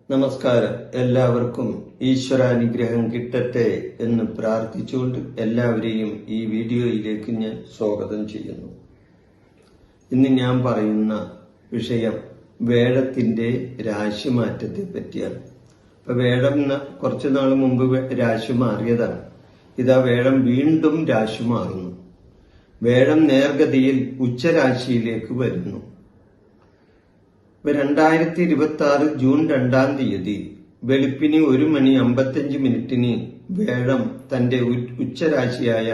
നമസ്കാരം. എല്ലാവർക്കും ഈശ്വരാനുഗ്രഹം കിട്ടട്ടെ എന്ന് പ്രാർത്ഥിച്ചുകൊണ്ട് എല്ലാവരെയും ഈ വീഡിയോയിലേക്ക് ഞാൻ സ്വാഗതം ചെയ്യുന്നു. ഇന്ന് ഞാൻ പറയുന്ന വിഷയം വേഴത്തിന്റെ രാശിമാറ്റത്തെ പറ്റിയാണ്. അപ്പൊ വേഴം കുറച്ചു നാൾ മുമ്പ് രാശി മാറിയതാണ്. ഇതാ വേഴം വീണ്ടും രാശി മാറുന്നു. വേഴം നേർഗതിയിൽ ഉച്ചരാശിയിലേക്ക് വരുന്നു. 2026 ജൂൺ 2-ാം തീയതി വെളുപ്പിന് 1:55 വേഴം തന്റെ ഉച്ചരാശിയായ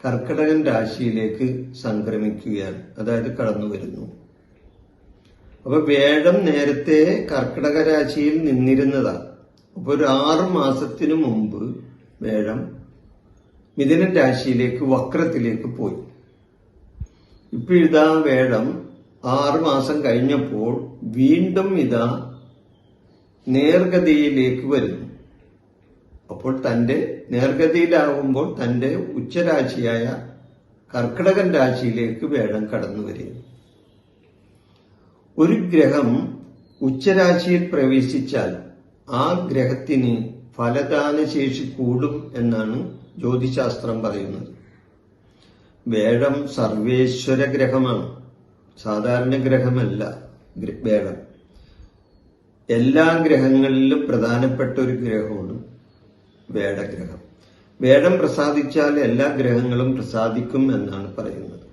കർക്കിടകൻ രാശിയിലേക്ക് സംക്രമിക്കുകയാണ്, അതായത് കടന്നു വരുന്നു. അപ്പൊ വേഴം നേരത്തെ കർക്കിടക രാശിയിൽ നിന്നിരുന്നതാണ്. അപ്പൊ ഒരു 6 മാസത്തിനു മുമ്പ് വേഴം മിഥുന രാശിയിലേക്ക് വക്രത്തിലേക്ക് പോയി. ഇപ്പൊ ഇതാ വേഴം 6 മാസം കഴിഞ്ഞപ്പോൾ വീണ്ടും ഇതാ നേർഗതിയിലേക്ക് വരുന്നു. അപ്പോൾ തന്റെ നേർഗതിയിലാവുമ്പോൾ തന്റെ ഉച്ചരാശിയായ കർക്കിടകൻ രാശിയിലേക്ക് വേഴം കടന്നു വരികയും ഒരു ഗ്രഹം ഉച്ചരാശിയിൽ പ്രവേശിച്ചാൽ ആ ഗ്രഹത്തിന് ഫലദാനശേഷി കൂടും എന്നാണ് ജ്യോതിശാസ്ത്രം പറയുന്നത്. വേഴം സർവേശ്വര ഗ്രഹമാണ്, സാധാരണ ഗ്രഹമല്ല വേഴം. എല്ലാ ഗ്രഹങ്ങളിലും പ്രധാനപ്പെട്ട ഒരു ഗ്രഹമാണ് വേഴഗ്രഹം. വേഴം പ്രസാദിച്ചാൽ എല്ലാ ഗ്രഹങ്ങളും പ്രസാദിക്കും എന്നാണ് പറയുന്നത്.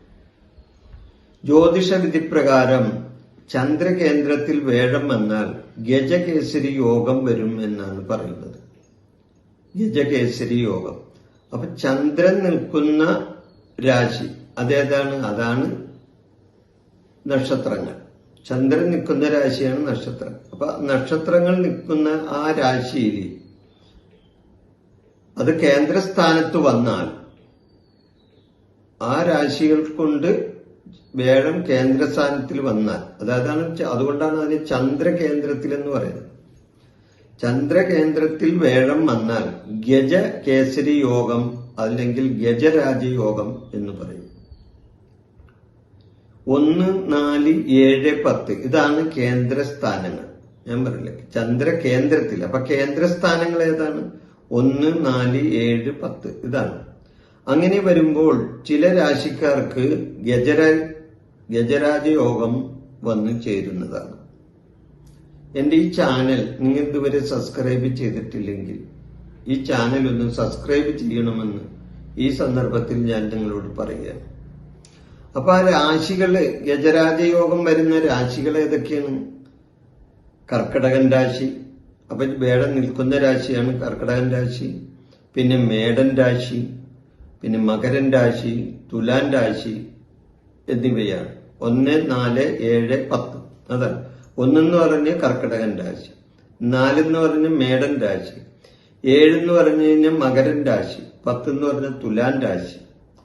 ജ്യോതിഷ വിധിപ്രകാരം ചന്ദ്രകേന്ദ്രത്തിൽ വേഴം വന്നാൽ ഗജകേസരി യോഗം വരും എന്നാണ് പറയുന്നത്. ഗജകേസരി യോഗം. അപ്പൊ ചന്ദ്രൻ നിൽക്കുന്ന രാശി അതേതാണ്? അതാണ് നക്ഷത്രങ്ങൾ. ചന്ദ്രൻ നിൽക്കുന്ന രാശിയാണ് നക്ഷത്രം. അപ്പൊ നക്ഷത്രങ്ങൾ നിൽക്കുന്ന ആ രാശിയിൽ അത് കേന്ദ്രസ്ഥാനത്ത് വന്നാൽ ആ രാശികൾ കൊണ്ട് വേഴം കേന്ദ്രസ്ഥാനത്തിൽ വന്നാൽ അതുകൊണ്ടാണ് അതിന് ചന്ദ്രകേന്ദ്രത്തിൽ എന്ന് പറയുന്നത്. ചന്ദ്രകേന്ദ്രത്തിൽ വേഴം വന്നാൽ ഗജകേസരി യോഗം അല്ലെങ്കിൽ ഗജരാജയോഗം എന്ന് പറയും. 1, 4, 7, 10 ഇതാണ് കേന്ദ്രസ്ഥാനങ്ങൾ. ഞാൻ പറയില്ലേ, ചന്ദ്രകേന്ദ്രത്തിൽ. അപ്പൊ കേന്ദ്രസ്ഥാനങ്ങൾ ഏതാണ്? 1, 4, 7, 10 ഇതാണ്. അങ്ങനെ വരുമ്പോൾ ചില രാശിക്കാർക്ക് ഗജരാജയോഗം വന്നു ചേരുന്നതാണ്. എന്റെ ഈ ചാനൽ നിങ്ങൾ ഇതുവരെ സബ്സ്ക്രൈബ് ചെയ്തിട്ടില്ലെങ്കിൽ ഈ ചാനൽ ഒന്ന് സബ്സ്ക്രൈബ് ചെയ്യണമെന്ന് ഈ സന്ദർഭത്തിൽ ഞാൻ നിങ്ങളോട് പറയുകയാണ്. അപ്പൊ ആ രാശികള്, ഗജരാജയോഗം വരുന്ന രാശികൾ ഏതൊക്കെയാണ്? കർക്കിടകൻ രാശി. അപ്പൊ വേഴം നിൽക്കുന്ന രാശിയാണ് കർക്കിടകൻ രാശി. പിന്നെ മേടൻ രാശി, പിന്നെ മകരൻ രാശി, തുലാൻ രാശി എന്നിവയാണ്. 1, 4, 7, 10 അതാണ്. 1 എന്ന് പറഞ്ഞ കർക്കിടകൻ രാശി, 4 എന്ന് പറഞ്ഞ മേടൻ രാശി, 7 എന്ന് പറഞ്ഞു കഴിഞ്ഞാൽ മകരൻ രാശി, 10 എന്ന് പറഞ്ഞ തുലാൻ രാശി.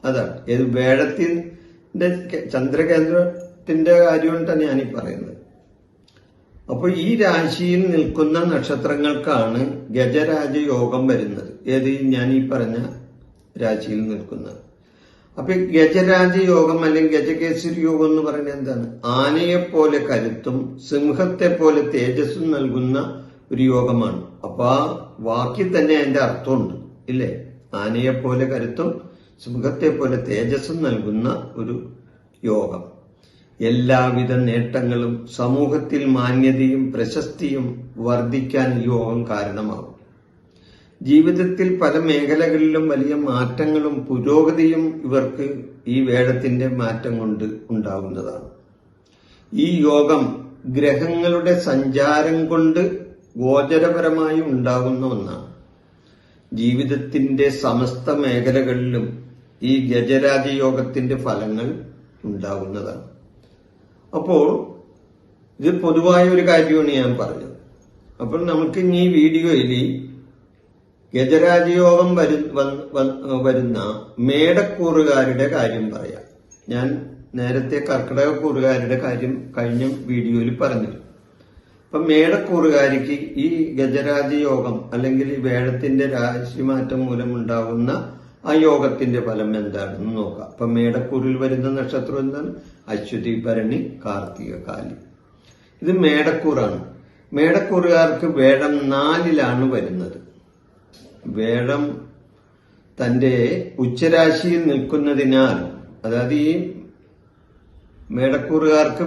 അതാണ് ഏത് വേഴത്തിൽ ചന്ദ്രകേന്ദ്രത്തിന്റെ കാര്യമാണ് ഞാനീ പറയുന്നത്. അപ്പോൾ ഈ രാശിയിൽ നിൽക്കുന്ന നക്ഷത്രങ്ങൾക്കാണ് ഗജരാജയോഗം വരുന്നത്. ഏത്? ഞാൻ ഈ പറഞ്ഞ രാശിയിൽ നിൽക്കുന്നത്. അപ്പൊ ഗജരാജയോഗം അല്ലെങ്കിൽ ഗജകേസരി യോഗം എന്ന് പറയുന്നത് എന്താണ്? ആനയെപ്പോലെ കരുത്തും സിംഹത്തെ പോലെ തേജസ്സും നൽകുന്ന ഒരു യോഗമാണ്. അപ്പൊ ആ വാക്കിൽ തന്നെ അതിന്റെ അർത്ഥമുണ്ട്, ഇല്ലേ? ആനയെപ്പോലെ കരുത്തും സിംഹത്തെ പോലെ തേജസ്സും നൽകുന്ന ഒരു യോഗം. എല്ലാവിധ നേട്ടങ്ങളും സമൂഹത്തിൽ മാന്യതയും പ്രശസ്തിയും വർദ്ധിക്കാൻ ഈ യോഗം കാരണമാകും. ജീവിതത്തിൽ പല മേഖലകളിലും വലിയ മാറ്റങ്ങളും പുരോഗതിയും ഇവർക്ക് ഈ വേഴത്തിന്റെ മാറ്റം കൊണ്ട് ഉണ്ടാകുന്നതാണ്. ഈ യോഗം ഗ്രഹങ്ങളുടെ സഞ്ചാരം കൊണ്ട് ഗോചരപരമായി ഉണ്ടാകുന്ന ഒന്നാണ്. ജീവിതത്തിന്റെ സമസ്ത മേഖലകളിലും ഈ ഗജരാജയോഗത്തിന്റെ ഫലങ്ങൾ ഉണ്ടാകുന്നതാണ്. അപ്പോൾ ഇത് പൊതുവായ ഒരു കാര്യമാണ് ഞാൻ പറഞ്ഞത്. അപ്പോൾ നമുക്ക് ഈ വീഡിയോയിൽ ഗജരാജയോഗം വരുന്ന മേടക്കൂറുകാരുടെ കാര്യം പറയാം. ഞാൻ നേരത്തെ കർക്കിടകക്കൂറുകാരുടെ കാര്യം കഴിഞ്ഞ വീഡിയോയിൽ പറഞ്ഞു. അപ്പൊ മേടക്കൂറുകാരിക്ക് ഈ ഗജരാജയോഗം അല്ലെങ്കിൽ ഈ വേഴത്തിന്റെ രാശിമാറ്റം മൂലമുണ്ടാകുന്ന ആ യോഗത്തിന്റെ ഫലം എന്താണെന്ന് നോക്കാം. അപ്പൊ മേടക്കൂറിൽ വരുന്ന നക്ഷത്രം എന്താണ്? അശ്വതി, ഭരണി, കാർത്തിക, കാലി. ഇത് മേടക്കൂറാണ്. മേടക്കൂറുകാർക്ക് വേഴം 4-ലാണ് വരുന്നത്. വേഴം തന്റെ ഉച്ചരാശിയിൽ നിൽക്കുന്നതിനാൽ, അതായത് ഈ മേടക്കൂറുകാർക്ക്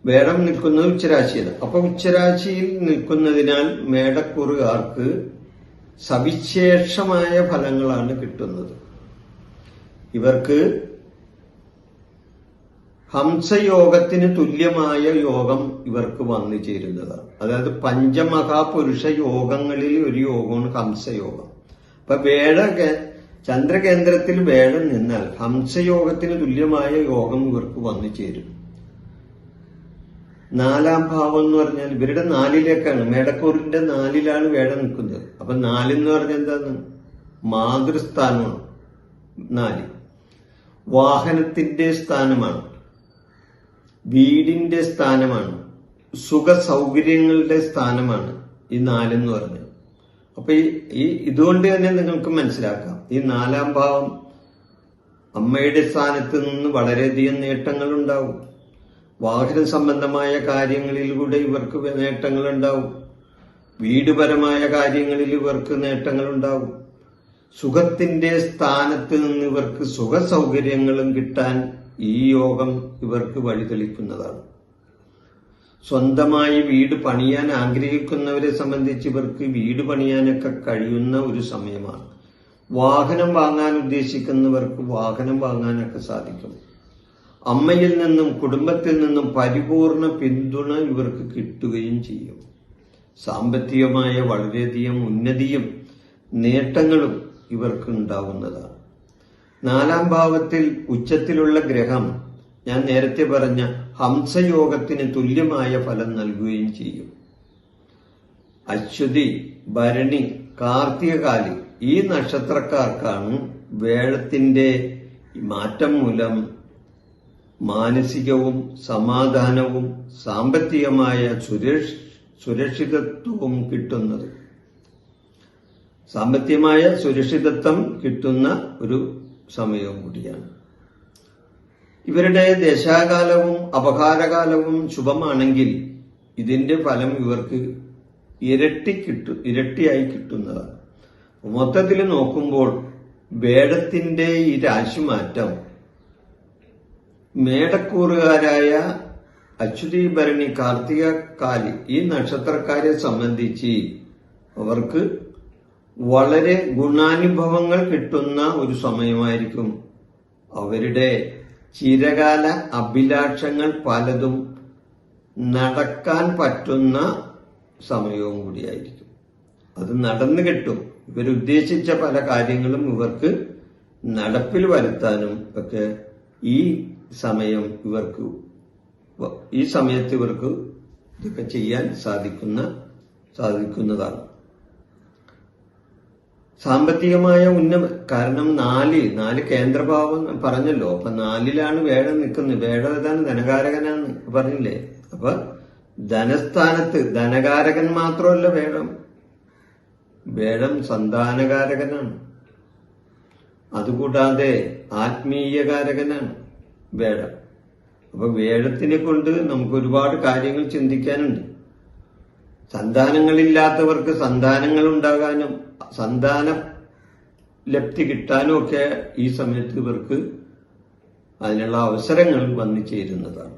വേഴം നിൽക്കുന്നത് ഉച്ചരാശിയാണ്. അപ്പൊ ഉച്ചരാശിയിൽ നിൽക്കുന്നതിനാൽ മേടക്കൂറുകാർക്ക് സവിശേഷമായ ഫലങ്ങളാണ് കിട്ടുന്നത്. ഇവർക്ക് ഹംസയോഗത്തിന് തുല്യമായ യോഗം ഇവർക്ക് വന്നു ചേരുന്നതാണ്. അതായത് പഞ്ചമഹാപുരുഷ യോഗങ്ങളിൽ ഒരു യോഗമാണ് ഹംസയോഗം. അപ്പൊ ചന്ദ്രകേന്ദ്രത്തിൽ വേഴം നിന്നാൽ ഹംസയോഗത്തിന് തുല്യമായ യോഗം ഇവർക്ക് വന്നു ചേരും. 4-ാം ഭാവം എന്ന് പറഞ്ഞാൽ ഇവരുടെ 4-ലേക്കാണ്. മേടക്കൂറിന്റെ 4-ലാണ് വേഴം നിൽക്കുന്നത്. അപ്പൊ 4 എന്ന് പറഞ്ഞാൽ എന്താണ്? മാതൃസ്ഥാനമാണ്. 4 വാഹനത്തിന്റെ സ്ഥാനമാണ്, വീടിന്റെ സ്ഥാനമാണ്, സുഖ സൗകര്യങ്ങളുടെ സ്ഥാനമാണ് ഈ 4 എന്ന് പറഞ്ഞത്. അപ്പൊ ഇതുകൊണ്ട് തന്നെ നിങ്ങൾക്ക് മനസ്സിലാക്കാം, ഈ 4-ാം ഭാവം അമ്മയുടെ സ്ഥാനത്ത് നിന്ന് വളരെയധികം നേട്ടങ്ങൾ ഉണ്ടാവും. വാഹന സംബന്ധമായ കാര്യങ്ങളിലൂടെ ഇവർക്ക് നേട്ടങ്ങൾ ഉണ്ടാവും. വീടുപരമായ കാര്യങ്ങളിൽ ഇവർക്ക് നേട്ടങ്ങൾ ഉണ്ടാവും. സുഖത്തിന്റെ സ്ഥാനത്ത് നിന്ന് ഇവർക്ക് സുഖ സൗകര്യങ്ങളും കിട്ടാൻ ഈ യോഗം ഇവർക്ക് വഴിതെളിക്കുന്നതാണ്. സ്വന്തമായി വീട് പണിയാൻ ആഗ്രഹിക്കുന്നവരെ സംബന്ധിച്ച് ഇവർക്ക് വീട് പണിയാനൊക്കെ കഴിയുന്ന ഒരു സമയമാണ്. വാഹനം വാങ്ങാൻ ഉദ്ദേശിക്കുന്നവർക്ക് വാഹനം വാങ്ങാനൊക്കെ സാധിക്കും. അമ്മയിൽ നിന്നും കുടുംബത്തിൽ നിന്നും പരിപൂർണ പിന്തുണ ഇവർക്ക് കിട്ടുകയും ചെയ്യും. സാമ്പത്തികമായ വളരെയധികം ഉന്നതിയും നേട്ടങ്ങളും ഇവർക്ക് ഉണ്ടാവുന്നതാണ്. 4-ാം ഭാവത്തിൽ ഉച്ചത്തിലുള്ള ഗ്രഹം ഞാൻ നേരത്തെ പറഞ്ഞ ഹംസയോഗത്തിന് തുല്യമായ ഫലം നൽകുകയും ചെയ്യും. അശ്വതി, ഭരണി, കാർത്തികകാലി ഈ നക്ഷത്രക്കാർക്കാണ് വേഴത്തിന്റെ മാറ്റം മൂലം മാനസികവും സമാധാനവും സാമ്പത്തികമായ സുരക്ഷിതത്വവും കിട്ടുന്നത്. സാമ്പത്തികമായ സുരക്ഷിതത്വം കിട്ടുന്ന ഒരു സമയവും കൂടിയാണ്. ഇവരുടെ ദശാകാലവും അപകാരകാലവും ശുഭമാണെങ്കിൽ ഇതിന്റെ ഫലം ഇവർക്ക് ഇരട്ടിയായി കിട്ടുന്നതാണ്. മൊത്തത്തിൽ നോക്കുമ്പോൾ വേഴത്തിന്റെ ഈ രാശിമാറ്റം മേടക്കൂറുകാരായ അശ്വതി, ഭരണി, കാർത്തിക, കാലി ഈ നക്ഷത്രക്കാരെ സംബന്ധിച്ച് അവർക്ക് വളരെ ഗുണാനുഭവങ്ങൾ കിട്ടുന്ന ഒരു സമയമായിരിക്കും. അവരുടെ ചിരകാല അഭിലാഷങ്ങൾ പലതും നടക്കാൻ പറ്റുന്ന സമയവും കൂടിയായിരിക്കും. അത് നടന്നു കിട്ടും. ഇവരുദ്ദേശിച്ച പല കാര്യങ്ങളും ഇവർക്ക് നടപ്പിൽ വരുത്താനും ഒക്കെ ഈ സമയത്ത് ഇവർക്ക് ഇതൊക്കെ ചെയ്യാൻ സാധിക്കുന്നതാണ്. സാമ്പത്തികമായ കാരണം 4 കേന്ദ്രഭാവം പറഞ്ഞല്ലോ. അപ്പൊ 4-ലാണ് വേഴം നിൽക്കുന്നത്. വേഴം ഏതാണ്? ധനകാരകനാണ് പറഞ്ഞില്ലേ. അപ്പൊ ധനസ്ഥാനത്ത് ധനകാരകൻ മാത്രമല്ല വേഴം സന്താനകാരകനാണ്. അതുകൂടാതെ ആത്മീയകാരകനാണ് വേഴം. അപ്പൊ വേഴത്തിനെ കൊണ്ട് നമുക്ക് ഒരുപാട് കാര്യങ്ങൾ ചിന്തിക്കാനുണ്ട്. സന്താനങ്ങളില്ലാത്തവർക്ക് സന്താനങ്ങൾ ഉണ്ടാകാനും സന്താന ലബ്ധി കിട്ടാനും ഒക്കെ ഈ സമയത്ത് ഇവർക്ക് അതിനുള്ള അവസരങ്ങൾ വന്നു ചേരുന്നതാണ്.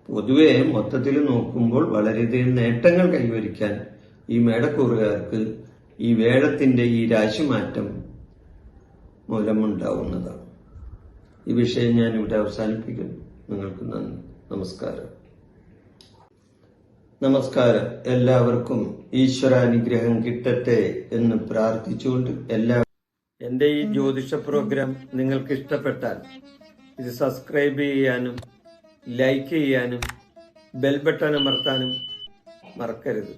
പൊതുവെ മൊത്തത്തിൽ നോക്കുമ്പോൾ വളരെയധികം നേട്ടങ്ങൾ കൈവരിക്കാൻ ഈ മേടക്കൂറുകാർക്ക് ഈ വേഴത്തിന്റെ ഈ രാശിമാറ്റം മൂലമുണ്ടാവുന്നതാണ്. ഈ വിഷയം ഞാൻ ഇവിടെ അവസാനിപ്പിക്കുന്നു. നിങ്ങൾക്ക് നന്ദി. നമസ്കാരം. എല്ലാവർക്കും ഈശ്വരാനുഗ്രഹം കിട്ടട്ടെ എന്ന് പ്രാർത്ഥിച്ചുകൊണ്ട് എന്റെ ഈ ജ്യോതിഷ പ്രോഗ്രാം നിങ്ങൾക്ക് ഇഷ്ടപ്പെട്ടാൽ ഇത് സബ്സ്ക്രൈബ് ചെയ്യാനും ലൈക്ക് ചെയ്യാനും ബെൽ ബട്ടൺ അമർത്താനും മറക്കരുത്.